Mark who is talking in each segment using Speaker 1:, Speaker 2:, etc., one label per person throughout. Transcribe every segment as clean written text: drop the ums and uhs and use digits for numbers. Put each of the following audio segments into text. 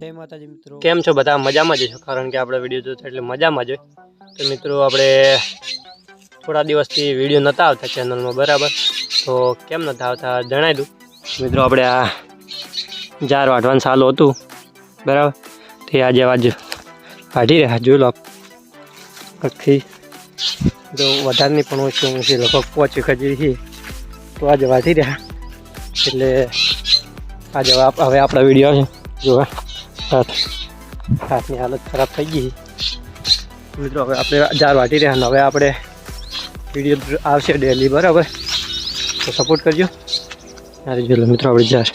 Speaker 1: જય માતાજી મિત્રો,
Speaker 2: કેમ છો બધા? મજામાં જ છો? કારણ કે આપણે વિડીયો જોતા એટલે મજામાં જ હોય. તો મિત્રો આપણે થોડા દિવસથી વિડીયો નહોતા આવતા ચેનલમાં, બરાબર? તો કેમ નહોતા આવતા જણાવી દઉં. મિત્રો આપણે આ જાર વાઢવાનું ચાલુ હતું, બરાબર? તે આજે વાઢી રહ્યા, જોઈ લો આખી. તો વધારે પણ ઓછી છે, લગભગ 5 ખજૂરી છે. તો આજે વાઢી રહ્યા એટલે આજે હવે આપણા વિડીયો છે જોવા. હાથની હાલત ખરાબ થઈ ગઈ મિત્રો. હવે આપણે જાર વાટી રહ્યા ને હવે આપણે વિડીયો આવશે ડેલી, બરાબર? તો સપોર્ટ કરજો. અરે જોઈ મિત્રો આપણે જાર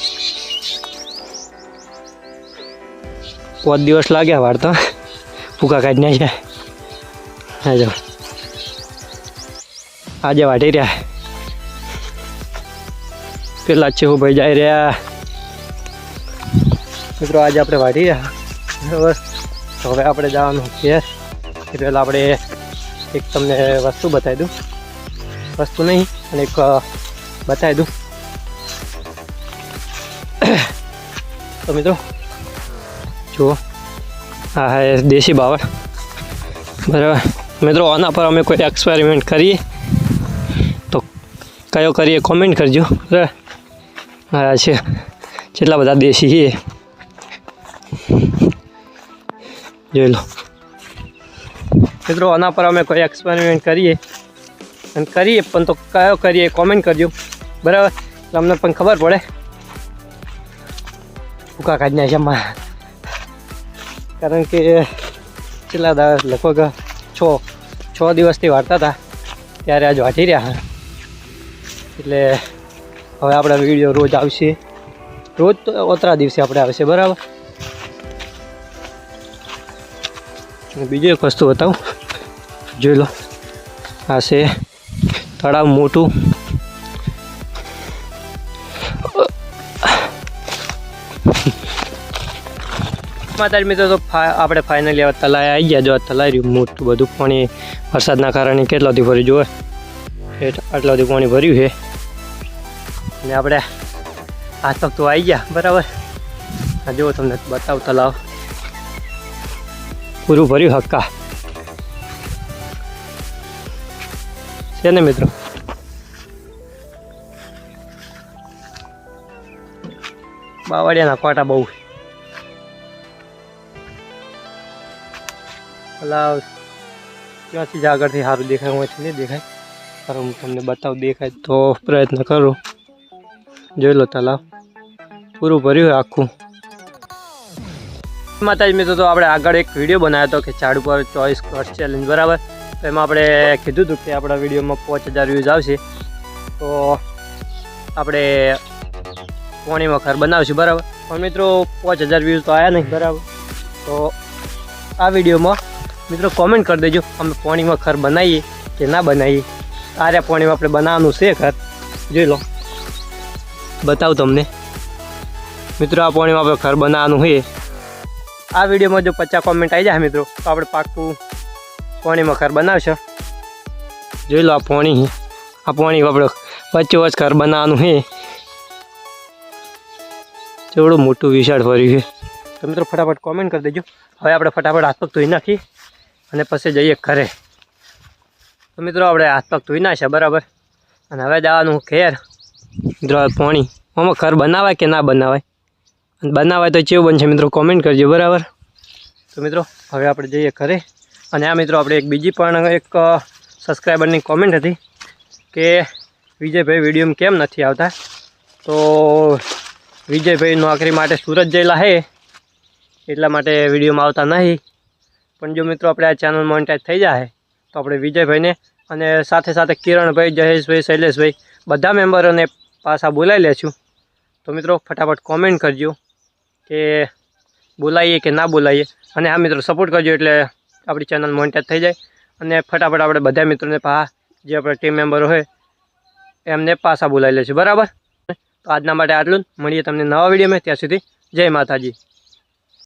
Speaker 2: 5 દિવસ લાગ્યા વાળતા, ભૂકા કાઢી નાખ્યા. હા જો આજે વાટી રહ્યા. પેલા છે ભાઈ જાય રહ્યા મિત્રો. આજે આપણે વાઢી રહ્યા, બરાબર? તો હવે આપણે જવાનું છે. એ પહેલાં આપણે એક તમને વસ્તુ બતાવી દઉં, વસ્તુ નહીં અને એક બતાવી દઉં. તો મિત્રો જુઓ, આ હે દેશી બાવળ, બરાબર મિત્રો? આના પર અમે કોઈ એક્સપેરિમેન્ટ કરીએ તો કયો કરીએ કોમેન્ટ કરજો, બરાબર? હા છે જેટલા બધા દેશી છે જોઈ લો મિત્રો. આના પર અમે કોઈ એક્સપેરિમેન્ટ કરીએ પણ તો કયો કરીએ કોમેન્ટ કરજો, બરાબર? એટલે અમને પણ ખબર પડે. ભૂકા કાઢી નાખ્યા, કારણ કે છેલ્લા લગભગ 6 દિવસથી વાળતા હતા, ત્યારે આજ વાટી રહ્યા. એટલે હવે આપણા વિડીયો રોજ આવશે, રોજ તો ઓતરા દિવસે આપણે આવશે, બરાબર? બીજું એક વસ્તુ બતાવું, જોઈ લો. આ છે તળાવ મોટું. માતાજી મિત્રો, તો આપણે ફાઇનલી હવે તલાઈ આવી ગયા. જો તલાઈ રહ્યું મોટું બધું પાણી, વરસાદના કારણે કેટલાથી ભર્યું જોવે, આટલાથી પાણી ભર્યું છે. અને આપણે હાથ પગ તો આવી ગયા, બરાબર? આ જુઓ, તમને બતાવું તલાવ પૂરું ભર્યું હક્કા છે ને મિત્રો. બાવળિયાના કોટા બહુ. તલાવ ક્યાંથી જ આગળથી સારું દેખાય, હોયથી નહીં દેખાય, પણ હું તમને બતાવું. દેખાય તો પ્રયત્ન કરું. જોઈ લો, તલાવ પૂરું ભર્યું આખું. માતાજી મિત્રો, તો આપણે આગળ એક વિડીયો બનાવ્યો હતો કે ઝાડ ઉપર 24 કટ ચેલેન્જ, બરાબર? તો એમાં આપણે કીધું હતું કે આપણા વિડીયોમાં 5000 વ્યૂઝ આવશે તો આપણે પોણીમાં ઘર બનાવશું, બરાબર? પણ મિત્રો 5000 વ્યૂઝ તો આવ્યા નહીં, બરાબર? તો આ વિડીયોમાં મિત્રો કોમેન્ટ કરી દેજો, અમે પોણીમાં ઘર બનાવીએ કે ના બનાવીએ. આર્યા પોણીમાં આપણે બનાવવાનું છે ઘર, જોઈ લો, બતાવું તમને મિત્રો. આ પોણીમાં આપણે ઘર બનાવવાનું છે. આ વિડીયોમાં જો 50 કોમેન્ટ આવી જાય મિત્રો, તો આપણે પાક્કું પોણીમાં ઘર બનાવશો. જોઈ લો, આ પોણી આપણે વચ્ચે ઘર બનાવવાનું છે. જેવડું મોટું વિશાળ ભર્યું છે. તો મિત્રો ફટાફટ કોમેન્ટ કરી દેજો. હવે આપણે ફટાફટ હાથ પગ ધોઈ નાખી અને પછી જઈએ ઘરે. તો મિત્રો આપણે હાથ પગ ધોઈ નાખ્યા, બરાબર? અને હવે જવાનું ઘેર. મિત્રો પોણી આમાં ઘર બનાવાય કે ના બનાવાય, અને બનાવાય તો કેવું બનશે મિત્રો કોમેન્ટ કરજો, બરાબર? તો મિત્રો હવે આપણે જઈએ ઘરે. અને આ મિત્રો આપણે એક બીજી પણ એક સબસ્ક્રાઈબરની કોમેન્ટ હતી કે વિજયભાઈ વિડીયોમાં કેમ નથી આવતા. તો વિજયભાઈ નોકરી માટે સુરત જયેલા છે, એટલા માટે વિડીયોમાં આવતા નહીં. પણ જો મિત્રો આપણે આ ચેનલ મોનેટાઈઝ થઈ જાય તો આપણે વિજયભાઈને અને સાથે સાથે કિરણભાઈ, જયેશભાઈ, શૈલેષભાઈ બધા મેમ્બરોને પાછા બોલાવી લેશું. તો મિત્રો ફટાફટ કોમેન્ટ કરજો કે બોલાવીએ કે ના બોલાવીએ. અને આ મિત્રો સપોર્ટ કરજો એટલે આપણી ચેનલ મોનેટાઈઝ થઈ જાય. અને ફટાફટ આપણે બધા મિત્રોને જે આપણા ટીમ મેમ્બરો હોય એમને પાછા બોલાવી લેશું, બરાબર? તો આજના માટે આટલું જ. મળીએ તમને નવા વિડીયોમાં. ત્યાં સુધી જય માતાજી.